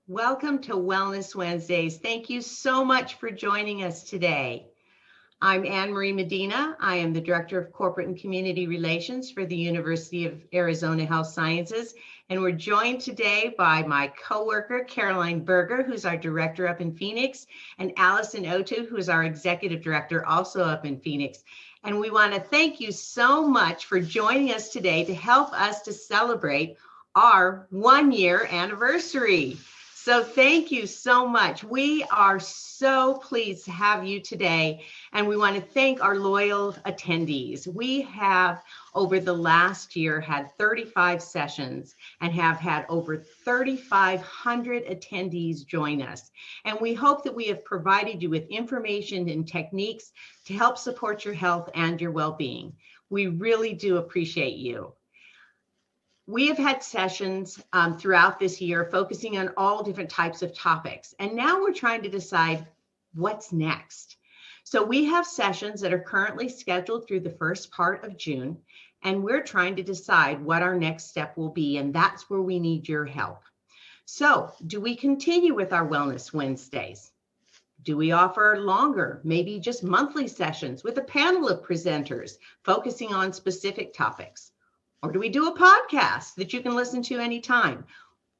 Welcome to Wellness Wednesdays. Thank you so much for joining us today. I'm Anne Marie Medina. I am the Director of Corporate and Community Relations for the University of Arizona Health Sciences, and we're joined today by my coworker, Caroline Berger, who's our Director up in Phoenix, and Allison Otu, who's our Executive Director also up in Phoenix. And we want to thank you so much for joining us today to help us to celebrate our 1-year anniversary. So thank you so much. We are so pleased to have you today, and we want to thank our loyal attendees. We have, over the last year, had 35 sessions and have had over 3,500 attendees join us. And we hope that we have provided you with information and techniques to help support your health and your well-being. We really do appreciate you. We have had sessions throughout this year focusing on all different types of topics. And now we're trying to decide what's next. So we have sessions that are currently scheduled through the first part of June, and we're trying to decide what our next step will be. And that's where we need your help. So do we continue with our Wellness Wednesdays? Do we offer longer, maybe just monthly sessions with a panel of presenters focusing on specific topics? Or do we do a podcast that you can listen to anytime?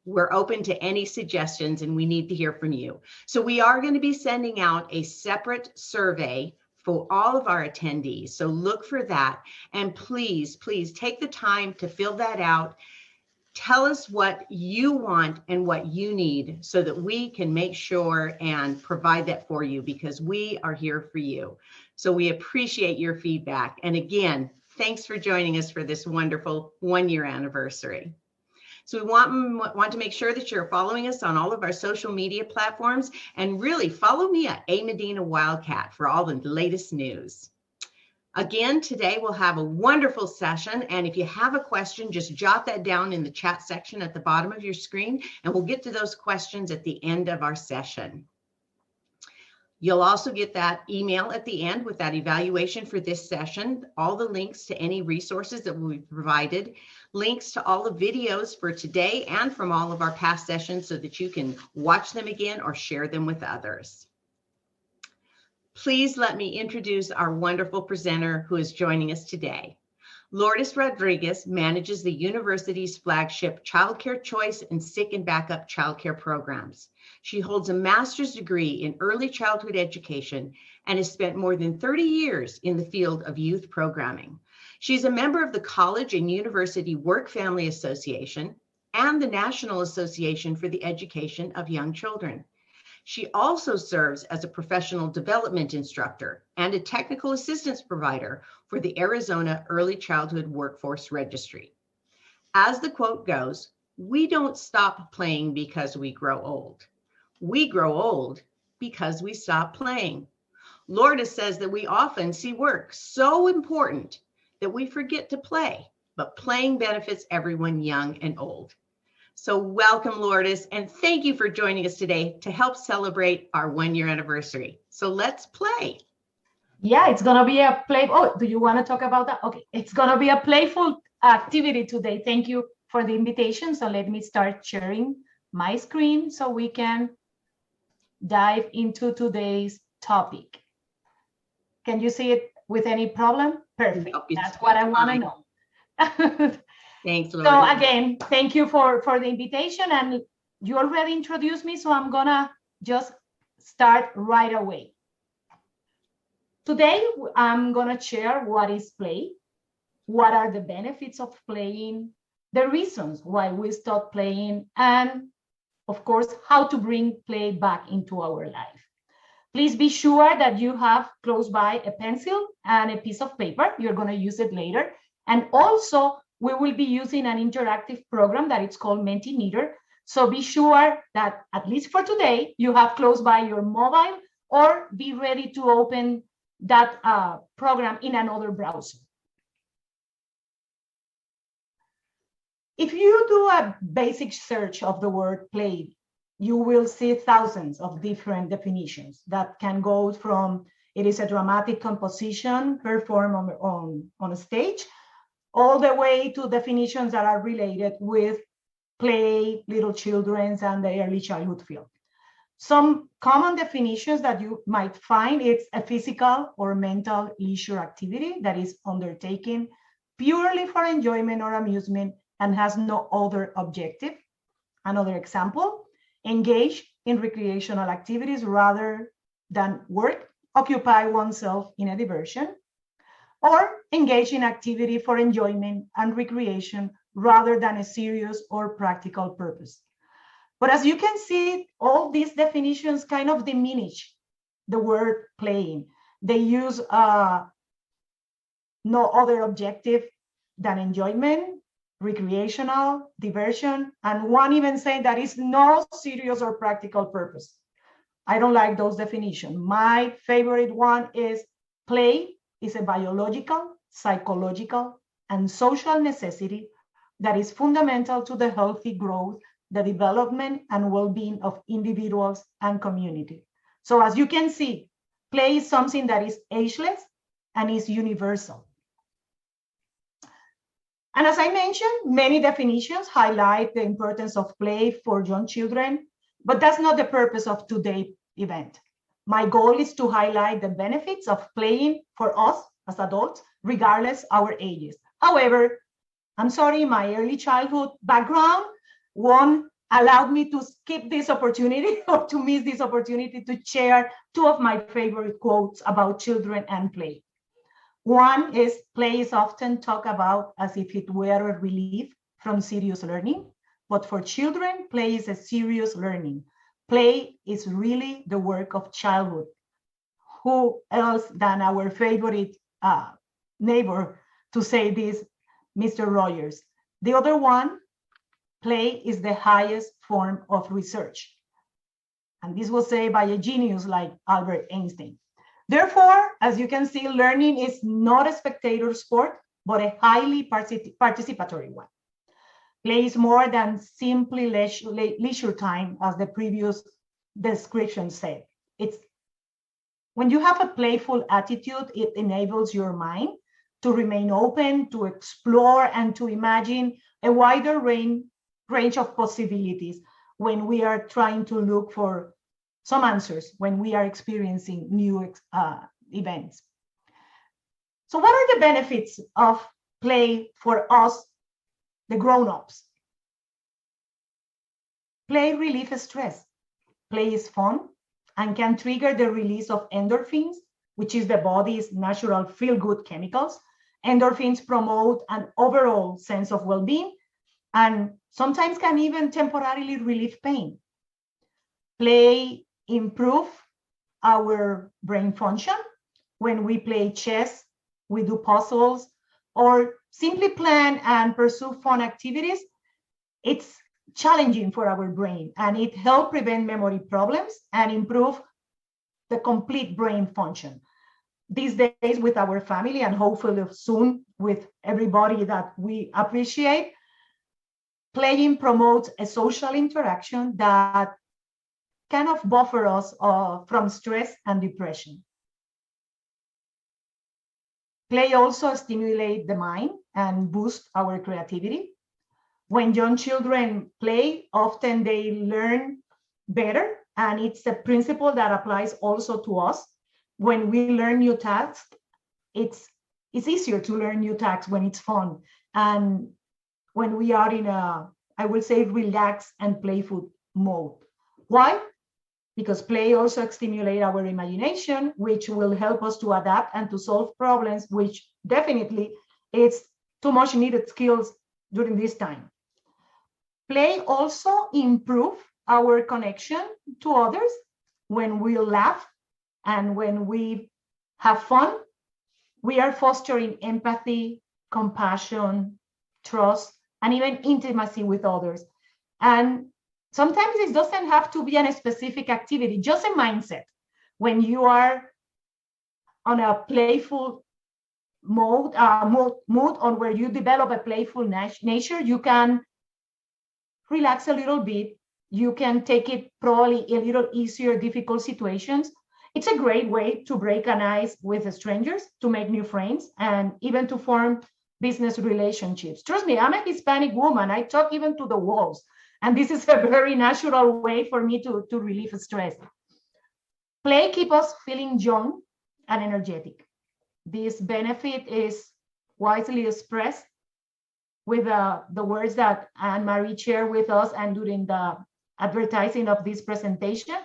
We're open to any suggestions and we need to hear from you. So we are going to be sending out a separate survey for all of our attendees. So look for that. And please, please take the time to fill that out. Tell us what you want and what you need so that we can make sure and provide that for you, because we are here for you. So we appreciate your feedback. And again, thanks for joining us for this wonderful 1-year anniversary. So we want to make sure that you're following us on all of our social media platforms, and really follow me at A Medina Wildcat for all the latest news. Again, today we'll have a wonderful session, and if you have a question, just jot that down in the chat section at the bottom of your screen, and we'll get to those questions at the end of our session. You'll also get that email at the end with that evaluation for this session, all the links to any resources that we've provided, links to all the videos for today and from all of our past sessions so that you can watch them again or share them with others. Please let me introduce our wonderful presenter who is joining us today. Lourdes Rodriguez manages the university's flagship childcare choice and sick and backup childcare programs. She holds a master's degree in early childhood education and has spent more than 30 years in the field of youth programming. She's a member of the College and University Work Family Association and the National Association for the Education of Young Children. She also serves as a professional development instructor and a technical assistance provider for the Arizona Early Childhood Workforce Registry. As the quote goes, "We don't stop playing because we grow old. We grow old because we stop playing." Lourdes says that we often see work so important that we forget to play, but playing benefits everyone young and old. So welcome, Lourdes, and thank you for joining us today to help celebrate our 1-year anniversary. So let's play. Yeah, it's going to be a play. Oh, do you want to talk about that? Okay, it's going to be a playful activity today. Thank you for the invitation. So let me start sharing my screen so we can dive into today's topic. Can you see it with any problem? Perfect. Nope, that's what I want to know. Thanks, Lourdes. So again, thank you for the invitation. And you already introduced me, so I'm going to just start right away. Today, I'm going to share what is play, what are the benefits of playing, the reasons why we stop playing, and of course, how to bring play back into our life. Please be sure that you have close by a pencil and a piece of paper. You're going to use it later. And also, we will be using an interactive program that it's called Mentimeter. So be sure that at least for today, you have close by your mobile, or be ready to open that program in another browser. If you do a basic search of the word play, you will see thousands of different definitions that can go from it is a dramatic composition performed on a stage, all the way to definitions that are related with play, little children's, and the early childhood field. Some common definitions that you might find, it's a physical or mental leisure activity that is undertaken purely for enjoyment or amusement and has no other objective. Another example, engage in recreational activities rather than work, occupy oneself in a diversion, or engage in activity for enjoyment and recreation rather than a serious or practical purpose. But as you can see, all these definitions kind of diminish the word playing. They use no other objective than enjoyment, recreational, diversion, and one even saying that is no serious or practical purpose. I don't like those definitions. My favorite one is play is a biological, psychological, and social necessity that is fundamental to the healthy growth, the development, and well-being of individuals and community. So as you can see, play is something that is ageless and is universal. And as I mentioned, many definitions highlight the importance of play for young children, but that's not the purpose of today's event. My goal is to highlight the benefits of playing for us as adults, regardless our ages. However, I'm sorry, my early childhood background won't allow me to skip this opportunity or to miss this opportunity to share two of my favorite quotes about children and play. One is play is often talked about as if it were a relief from serious learning, but for children, play is a serious learning. Play is really the work of childhood. Who else than our favorite neighbor to say this, Mr. Rogers? The other one, play is the highest form of research. And this was said by a genius like Albert Einstein. Therefore, as you can see, learning is not a spectator sport, but a highly participatory one. Play is more than simply leisure time, as the previous description said. It's when you have a playful attitude, it enables your mind to remain open, to explore, and to imagine a wider range of possibilities when we are trying to look for some answers, when we are experiencing new events. So what are the benefits of play for us, the grown-ups? Play relieves stress. Play is fun and can trigger the release of endorphins, which is the body's natural feel-good chemicals. Endorphins promote an overall sense of well-being and sometimes can even temporarily relieve pain. Play improves our brain function. When we play chess, we do puzzles, or simply plan and pursue fun activities, it's challenging for our brain, and it helps prevent memory problems and improve the complete brain function. These days with our family, and hopefully soon with everybody that we appreciate, playing promotes a social interaction that kind of buffer us from stress and depression. Play also stimulates the mind and boosts our creativity. When young children play, often they learn better, and it's a principle that applies also to us. When we learn new tasks, it's easier to learn new tasks when it's fun, and when we are in a, I will say, relaxed and playful mode. Why? Because play also stimulates our imagination, which will help us to adapt and to solve problems, which definitely is too much needed skills during this time. Play also improves our connection to others. When we laugh and when we have fun, we are fostering empathy, compassion, trust, and even intimacy with others. And sometimes it doesn't have to be a specific activity, just a mindset. When you are on a playful mood on where you develop a playful nature, you can relax a little bit. You can take it probably a little easier, difficult situations. It's a great way to break an ice with strangers, to make new friends, and even to form business relationships. Trust me, I'm a Hispanic woman. I talk even to the walls. And this is a very natural way for me to relieve stress. Play keeps us feeling young and energetic. This benefit is widely expressed with the words that Anne-Marie shared with us and during the advertising of this presentation.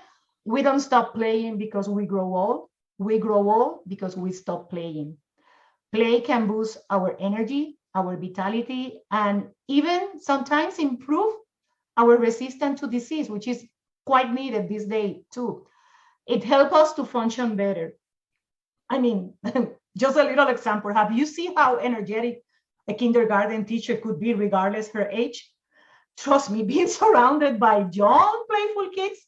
We don't stop playing because we grow old. We grow old because we stop playing. Play can boost our energy, our vitality, and even sometimes improve our resistance to disease, which is quite needed this day too. It helps us to function better. I mean, just a little example. Have you seen how energetic a kindergarten teacher could be regardless her age? Trust me, being surrounded by young, playful kids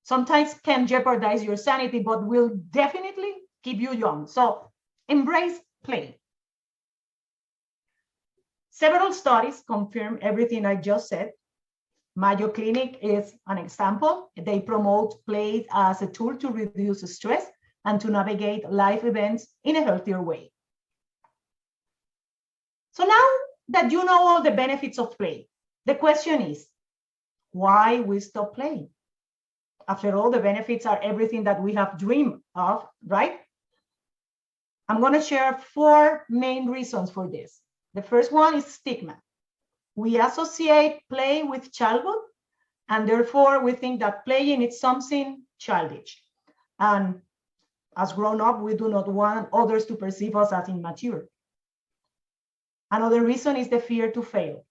sometimes can jeopardize your sanity, but will definitely keep you young. So embrace play. Several studies confirm everything I just said. Mayo Clinic is an example. They promote play as a tool to reduce stress and to navigate life events in a healthier way. So now that you know all the benefits of play, the question is, why we stop playing? After all, the benefits are everything that we have dreamed of, right? I'm going to share 4 main reasons for this. The first one is stigma. We associate play with childhood, and therefore we think that playing is something childish. And as grown up, we do not want others to perceive us as immature. Another reason is the fear to fail.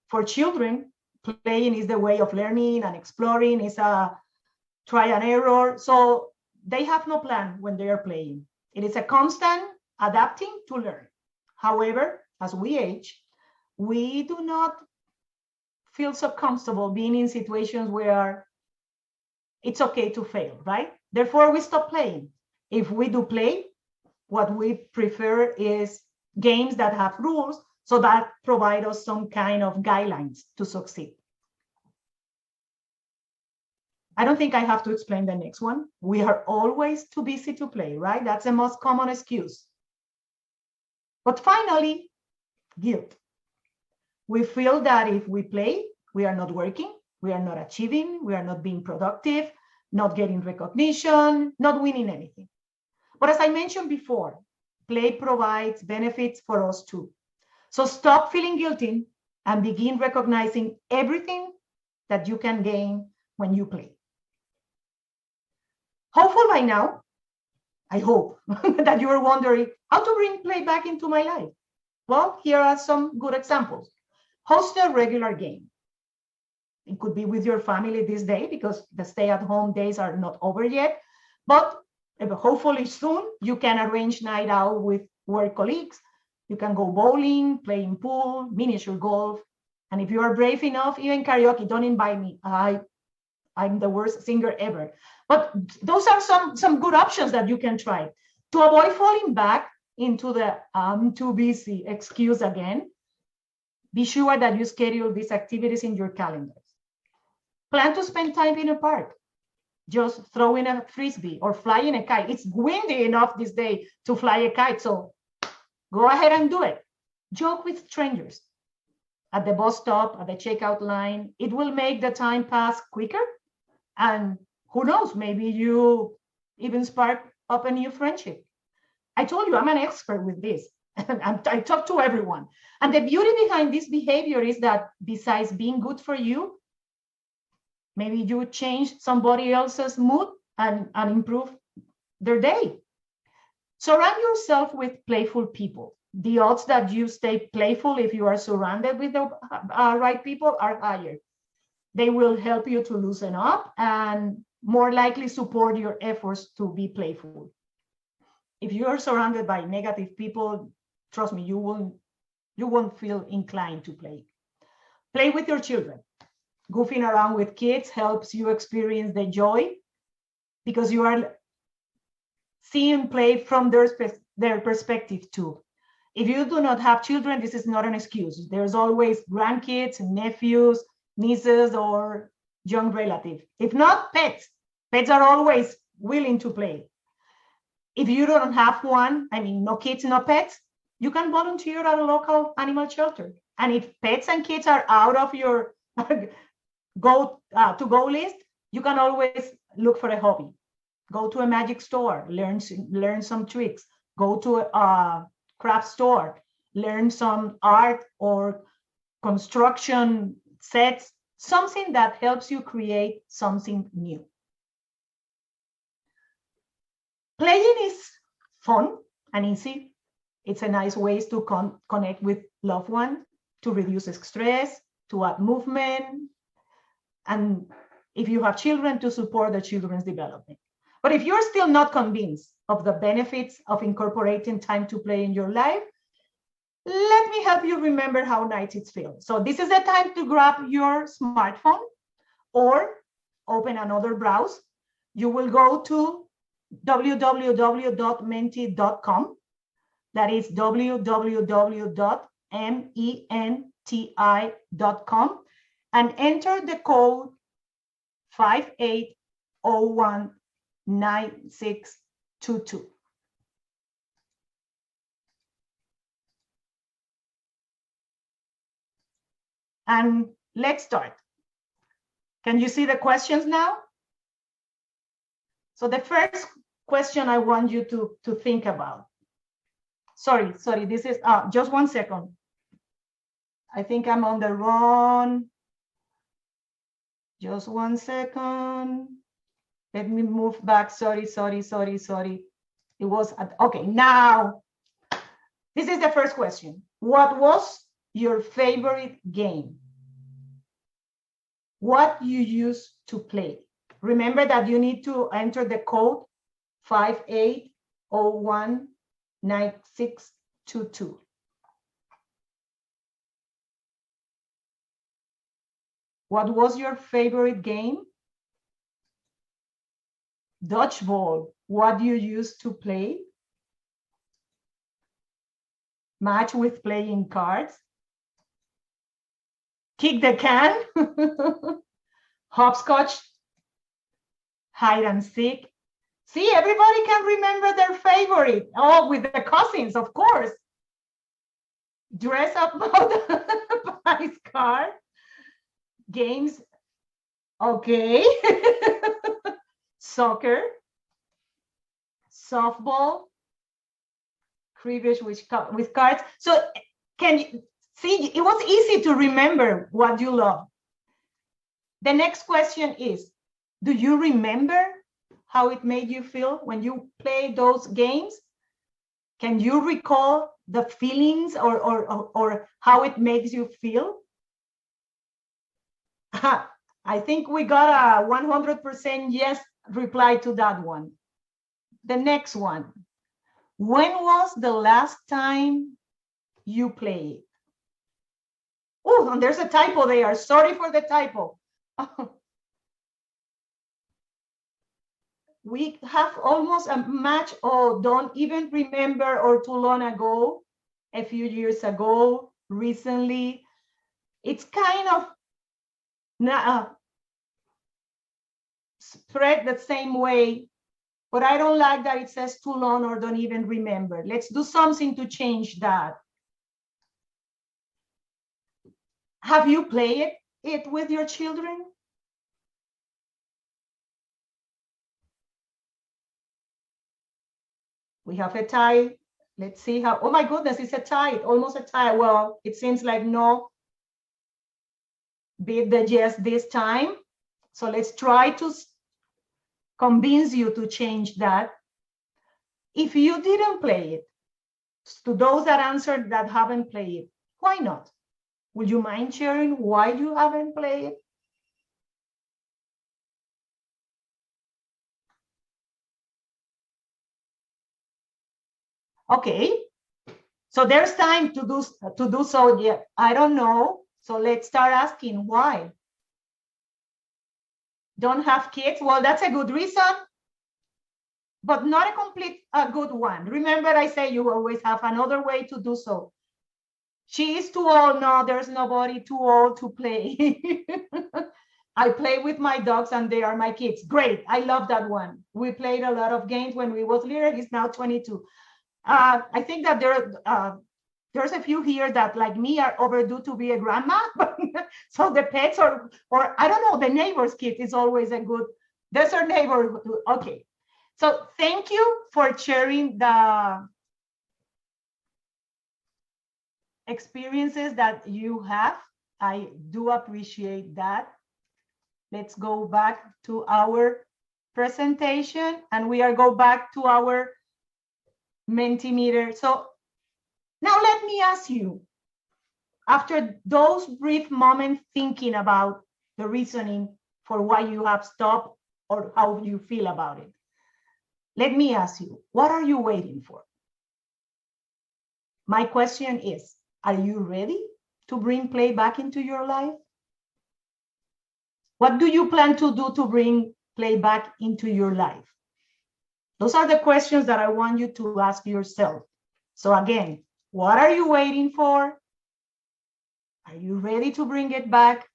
For children, playing is the way of learning and exploring, is a try and error. So they have no plan when they are playing. It is a constant adapting to learn. However, as we age, we do not feel so comfortable being in situations where it's okay to fail, right? Therefore, we stop playing. If we do play, what we prefer is games that have rules, so that provide us some kind of guidelines to succeed. I don't think I have to explain the next one. We are always too busy to play, right? That's the most common excuse. But finally, guilt. We feel that if we play, we are not working, we are not achieving, we are not being productive, not getting recognition, not winning anything. But as I mentioned before, play provides benefits for us too. So stop feeling guilty and begin recognizing everything that you can gain when you play. Hopeful by now, I hope that you are wondering how to bring play back into my life. Well, here are some good examples. Host a regular game. It could be with your family this day because the stay-at-home days are not over yet, but hopefully soon you can arrange night out with work colleagues. You can go bowling, playing pool, miniature golf, and if you are brave enough, even karaoke. Don't invite me. I'm the worst singer ever. But those are some good options that you can try to avoid falling back into the I'm too busy excuse again. Be sure that you schedule these activities in your calendars. Plan to spend time in a park, just throwing a frisbee or flying a kite. It's windy enough this day to fly a kite, so go ahead and do it. Joke with strangers at the bus stop, at the checkout line. It will make the time pass quicker. And who knows, maybe you even spark up a new friendship. I told you I'm an expert with this. I talk to everyone. And the beauty behind this behavior is that besides being good for you, maybe you change somebody else's mood and improve their day. Surround yourself with playful people. The odds that you stay playful if you are surrounded with the right people are higher. They will help you to loosen up and more likely support your efforts to be playful. If you are surrounded by negative people, trust me, you won't feel inclined to play. Play with your children. Goofing around with kids helps you experience the joy because you are seeing play from their perspective too. If you do not have children, this is not an excuse. There's always grandkids, nephews, nieces, or young relatives. If not, pets. Pets are always willing to play. If you don't have one, I mean, no kids, no pets, You can volunteer at a local animal shelter. And if pets and kids are out of your go list, you can always look for a hobby. Go to a magic store, learn some tricks. Go to a craft store, learn some art or construction sets, something that helps you create something new. Playing is fun and easy. It's a nice way to connect with loved ones, to reduce stress, to add movement, and if you have children, to support the children's development. But if you're still not convinced of the benefits of incorporating time to play in your life, let me help you remember how nice it feels. So this is the time to grab your smartphone or open another browser. You will go to www.menti.com. That is www.menti.com, and enter the code 58019622. And let's start. Can you see the questions now? So the first question I want you to think about. Sorry, this is, just 1 second. I think I'm on the wrong. Just 1 second. Let me move back. Sorry. It was, okay, now, this is the first question. What was your favorite game? What you used to play? Remember that you need to enter the code 58019622. What was your favorite game? Dodgeball. What you used to play? Match with playing cards. Kick the can. Hopscotch. Hide and seek. See, everybody can remember their favorite. Oh, with the cousins, of course. Dress up prize card. Games. Okay. Soccer. Softball. Cribbage with cards. So can you see, it was easy to remember what you love. The next question is, do you remember how it made you feel when you play those games? Can you recall the feelings or how it makes you feel? I think we got a 100% yes reply to that one. The next one. When was the last time you played? Oh, and there's a typo there. Sorry for the typo. We have almost a match. Oh, don't even remember or too long ago, a few years ago, recently. It's kind of spread the same way, but I don't like that it says too long or don't even remember. Let's do something to change that. Have you played it with your children? We have a tie. Let's see how, oh my goodness, it's a tie, almost a tie. Well, it seems like no. Beat the yes this time. So let's try to convince you to change that. If you didn't play it, to those that answered that haven't played it, why not? Would you mind sharing why you haven't played it? Okay, so there's time to do so. Yeah, I don't know. So let's start asking why. Don't have kids? Well, that's a good reason, but not a complete good one. Remember, I say you always have another way to do so. She is too old. No, there's nobody too old to play. I play with my dogs and they are my kids. Great, I love that one. We played a lot of games when we was little. He's now 22. I think that there there's a few here that, like me, are overdue to be a grandma. So the pets or I don't know, the neighbor's kid is always a good, there's our neighbor. Okay. So thank you for sharing the experiences that you have. I do appreciate that. Let's go back to our presentation, and we are go back to our Mentimeter. So now let me ask you, after those brief moments thinking about the reasoning for why you have stopped or how you feel about it, let me ask you, what are you waiting for? My question is, are you ready to bring play back into your life? What do you plan to do to bring play back into your life? Those are the questions that I want you to ask yourself. So again, what are you waiting for? Are you ready to bring it back?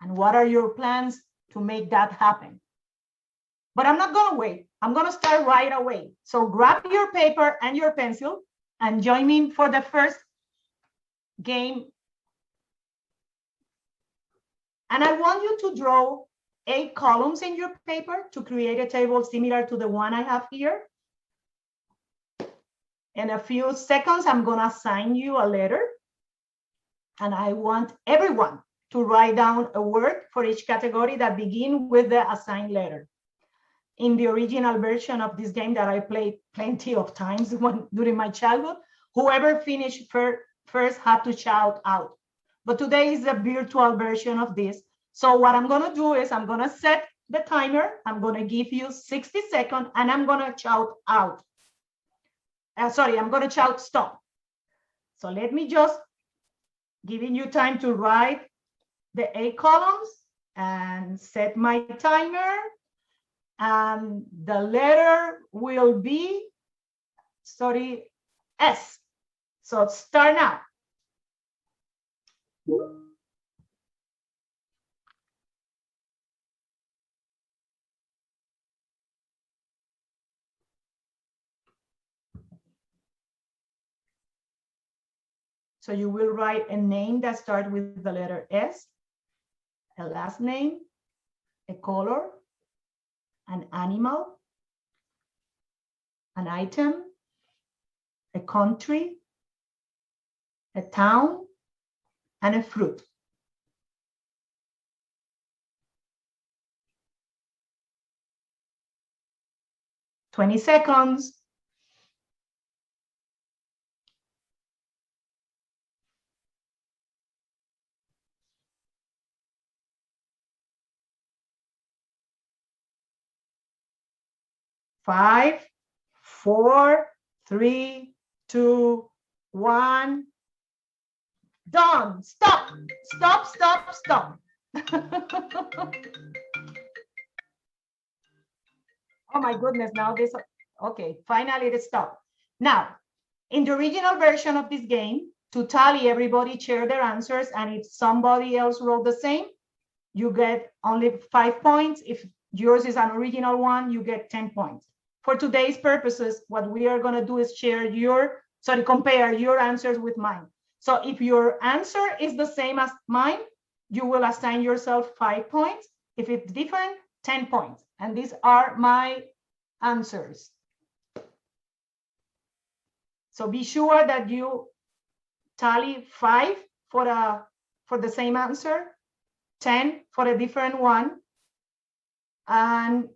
And what are your plans to make that happen? But I'm not going to wait. I'm going to start right away. So grab your paper and your pencil and join me for the first game. And I want you to draw 8 columns in your paper to create a table similar to the one I have here. In a few seconds, I'm going to assign you a letter. And I want everyone to write down a word for each category that begin with the assigned letter. In the original version of this game that I played plenty of times during my childhood, whoever finished first had to shout out. But today is a virtual version of this. So what I'm going to do is I'm going to set the timer. I'm going to give you 60 seconds and I'm going to shout out. I'm going to shout stop. So let me just giving you time to write the 8 columns and set my timer. And the letter will be, S. So start now. So you will write a name that starts with the letter S, a last name, a color, an animal, an item, a country, a town, and a fruit. "20 seconds. Five, 4, 3, 2, 1. Done. Stop. Stop, stop, stop. Oh my goodness, now this, okay, finally it stopped. Now, in the original version of this game, to tally, everybody share their answers, and if somebody else wrote the same, you get only 5 points. If yours is an original one, you get 10 points. For today's purposes, what we are going to do is compare your answers with mine. So if your answer is the same as mine, you will assign yourself 5 points. If it's different, 10 points. And these are my answers. So be sure that you tally 5 for the same answer, 10 for a different one. And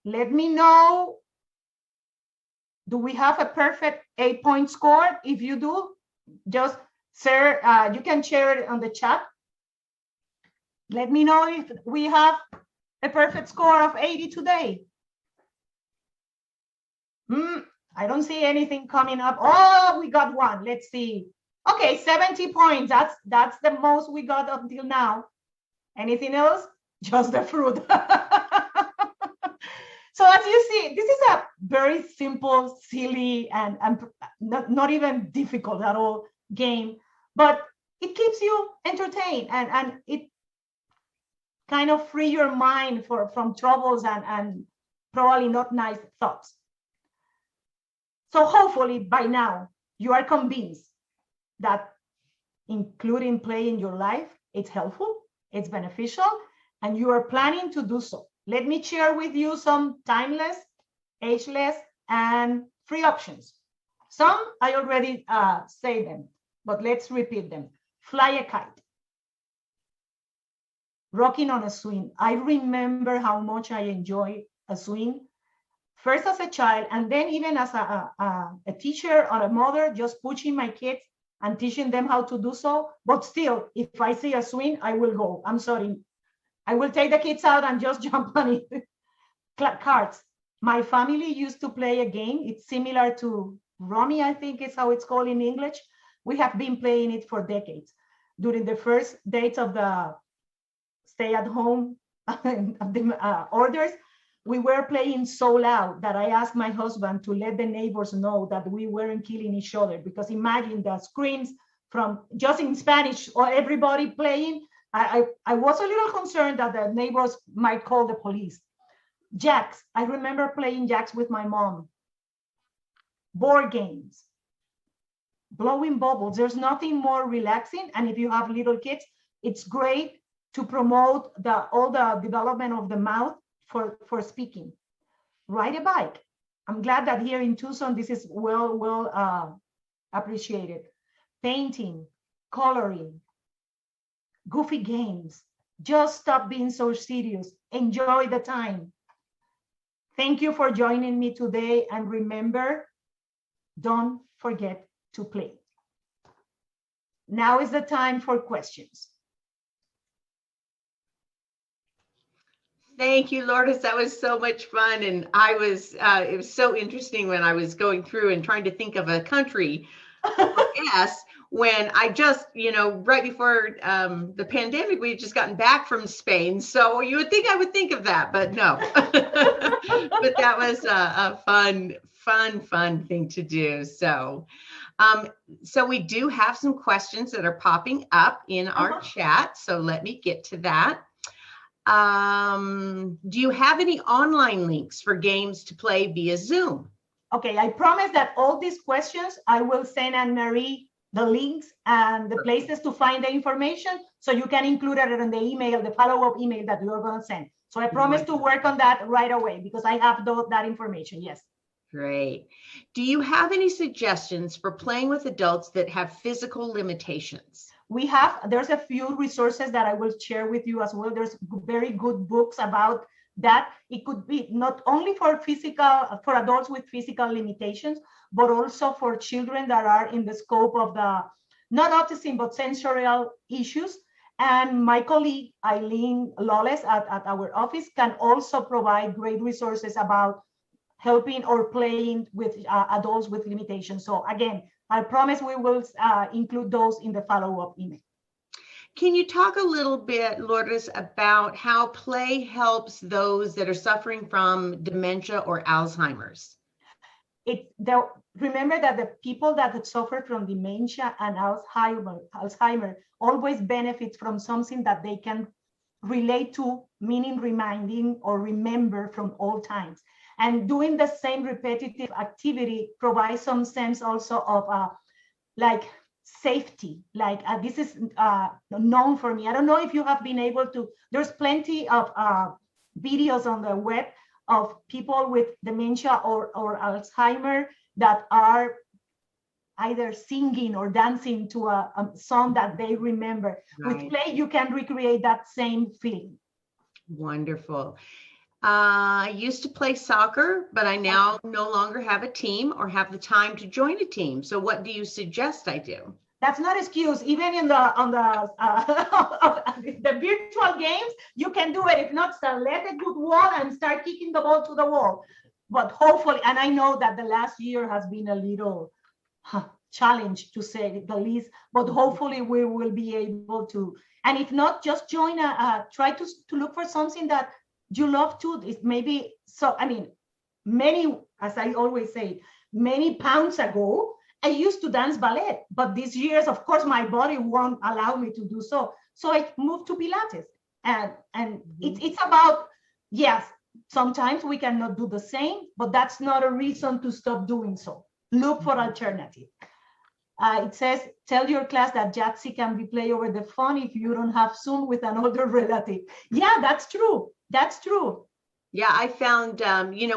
let me know, do we have a perfect 8-point score? If you do, just share, you can share it on the chat. Let me know if we have a perfect score of 80 today. I don't see anything coming up. Oh, we got one. Let's see. Okay, 70 points. That's the most we got until now. Anything else? Just the fruit. So as you see, this is a very simple, silly, and not even difficult at all game, but it keeps you entertained and it kind of free your mind from troubles and probably not nice thoughts. So hopefully by now you are convinced that including play in your life, it's helpful, it's beneficial, and you are planning to do so. Let me share with you some timeless, ageless, and free options. Some I already say them, but let's repeat them. Fly a kite. Rocking on a swing. I remember how much I enjoy a swing, first as a child, and then even as a teacher or a mother, just pushing my kids and teaching them how to do so. But still, if I see a swing, I will go. I'm sorry. I will take the kids out and just jump on it. Cards. My family used to play a game. It's similar to Rummy, I think is how it's called in English. We have been playing it for decades. During the first days of the stay at home orders, we were playing so loud that I asked my husband to let the neighbors know that we weren't killing each other, because imagine the screams from just in Spanish or everybody playing. I was a little concerned that the neighbors might call the police. Jacks. I remember playing jacks with my mom. Board games. Blowing bubbles. There's nothing more relaxing. And if you have little kids, it's great to promote all the development of the mouth for speaking. Ride a bike. I'm glad that here in Tucson, this is well appreciated. Painting, coloring, goofy games. Just stop being so serious. Enjoy the time. Thank you for joining me today. And remember, don't forget to play. Now is the time for questions. Thank you, Lourdes. That was so much fun. And it was so interesting when I was going through and trying to think of a country yes, when I just, right before the pandemic, we had just gotten back from Spain. So you would think I would think of that, but no. But that was a fun thing to do. So we do have some questions that are popping up in our chat. So let me get to that. Do you have any online links for games to play via Zoom? Okay, I promise that all these questions, I will send Anne-Marie the links and the places to find the information, so you can include it in the email, the follow-up email that you're going to send. So I promise to work on that right away, because I have that information, yes. Great. Do you have any suggestions for playing with adults that have physical limitations? There's a few resources that I will share with you as well. There's very good books about that. It could be not only for adults with physical limitations, but also for children that are in the scope of not autism, but sensorial issues. And my colleague, Eileen Lawless at our office, can also provide great resources about helping or playing with adults with limitations. So again, I promise we will include those in the follow-up email. Can you talk a little bit, Lourdes, about how play helps those that are suffering from dementia or Alzheimer's? Remember that the people that suffer from dementia and Alzheimer always benefit from something that they can relate to, meaning reminding or remember from old times. And doing the same repetitive activity provides some sense also of like safety, like this is known for me. I don't know if you have been able to, there's plenty of videos on the web of people with dementia or Alzheimer that are either singing or dancing to a song that they remember. Right. With play, you can recreate that same feeling. Wonderful. I used to play soccer, but I now no longer have a team or have the time to join a team. So what do you suggest I do? That's not excuse. Even in the virtual games, you can do it. If not, select a good wall and start kicking the ball to the wall. But hopefully, and I know that the last year has been a little challenge, to say the least, but hopefully we will be able to. And if not, just join try to look for something that you love to. It maybe so. I mean, many, as I always say, many pounds ago, I used to dance ballet, but these years, of course, my body won't allow me to do so. So I moved to Pilates, and it's about, yes, sometimes we cannot do the same, but that's not a reason to stop doing so. Look for alternative. It says, tell your class that Yahtzee can be played over the phone if you don't have Zoom with an older relative. Yeah, that's true. That's true. Yeah, I found,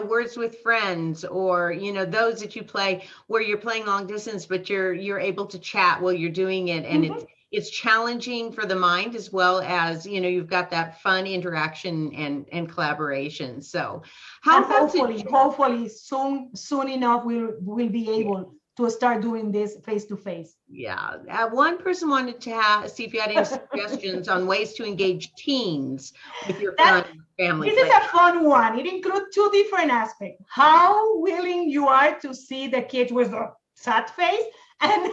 Words with Friends, or, those that you play where you're playing long distance, but you're able to chat while you're doing it. And it's challenging for the mind, as well as, you've got that fun interaction and collaboration. So hopefully soon enough we'll be able to start doing this face to face. Yeah. One person wanted to see if you had any suggestions on ways to engage teens with your family. This is a fun one. It includes two different aspects. How willing you are to see the kids with a sad face, and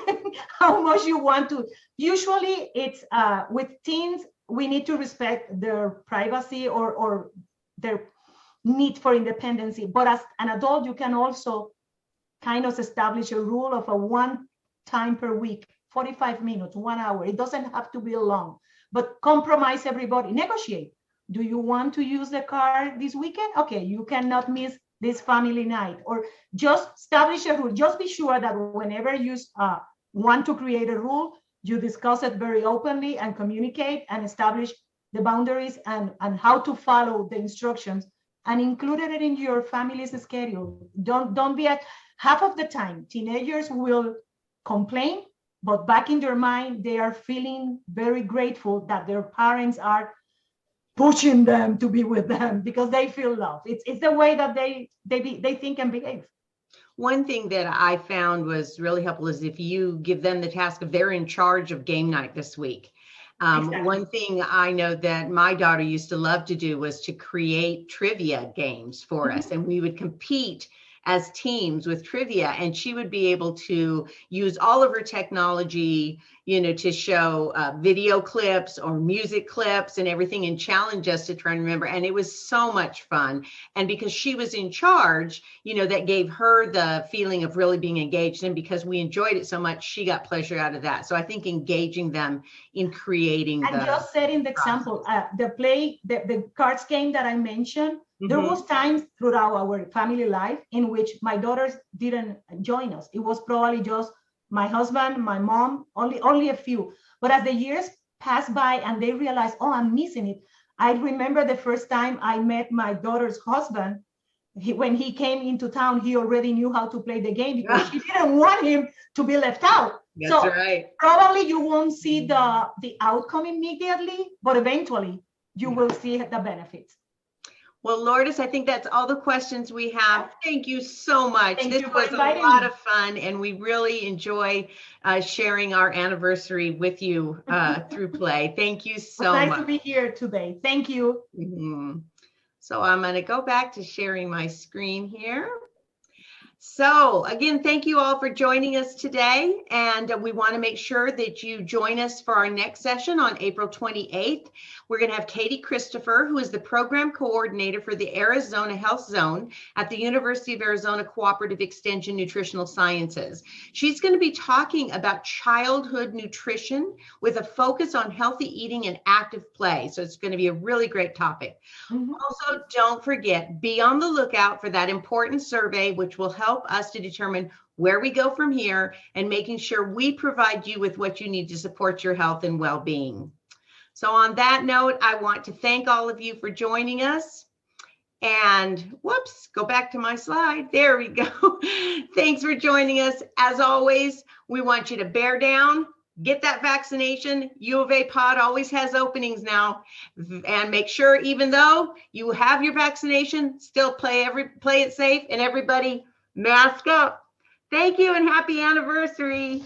how much you want to. Usually it's with teens, we need to respect their privacy or their need for independence. But as an adult, you can also kind of establish a rule of a one time per week, 45 minutes, 1 hour. It doesn't have to be long, but compromise everybody, negotiate. Do you want to use the car this weekend? Okay, you cannot miss this family night, or just establish a rule. Just be sure that whenever you want to create a rule, you discuss it very openly and communicate and establish the boundaries and how to follow the instructions, and include it in your family's schedule. Don't be half of the time, teenagers will complain, but back in their mind, they are feeling very grateful that their parents are pushing them to be with them because they feel love. It's the way that they think and behave. One thing that I found was really helpful is if you give them the task of they're in charge of game night this week. Exactly. One thing I know that my daughter used to love to do was to create trivia games for us, and we would compete as teams with trivia, and she would be able to use all of her technology, to show video clips or music clips and everything, and challenge us to try and remember. And it was so much fun. And because she was in charge, that gave her the feeling of really being engaged. And because we enjoyed it so much, she got pleasure out of that. So I think engaging them in creating and just setting the example, the cards game that I mentioned, there was times throughout our family life in which my daughters didn't join us. It was probably just my husband, my mom, only a few. But as the years passed by and they realized, oh, I'm missing it. I remember the first time I met my daughter's husband. When he came into town, he already knew how to play the game because she didn't want him to be left out. That's right. Probably you won't see the outcome immediately, but eventually you will see the benefits. Well, Lourdes, I think that's all the questions we have. Thank you so much. Thank this you was a lot of fun, and we really enjoy sharing our anniversary with you through play. Thank you so much. Nice to be here today. Thank you. So I'm going to go back to sharing my screen here. So again, thank you all for joining us today. And we want to make sure that you join us for our next session on April 28th. We're going to have Katie Christopher, who is the program coordinator for the Arizona Health Zone at the University of Arizona Cooperative Extension Nutritional Sciences. She's going to be talking about childhood nutrition with a focus on healthy eating and active play. So it's going to be a really great topic. Also, don't forget, be on the lookout for that important survey, which will help us to determine where we go from here and making sure we provide you with what you need to support your health and well-being. So on that note, I want to thank all of you for joining us. And whoops, go back to my slide. There we go. Thanks for joining us. As always, we want you to bear down, get that vaccination. U of A pod always has openings now. And make sure, even though you have your vaccination, still play it safe, and everybody mask up. Thank you and happy anniversary.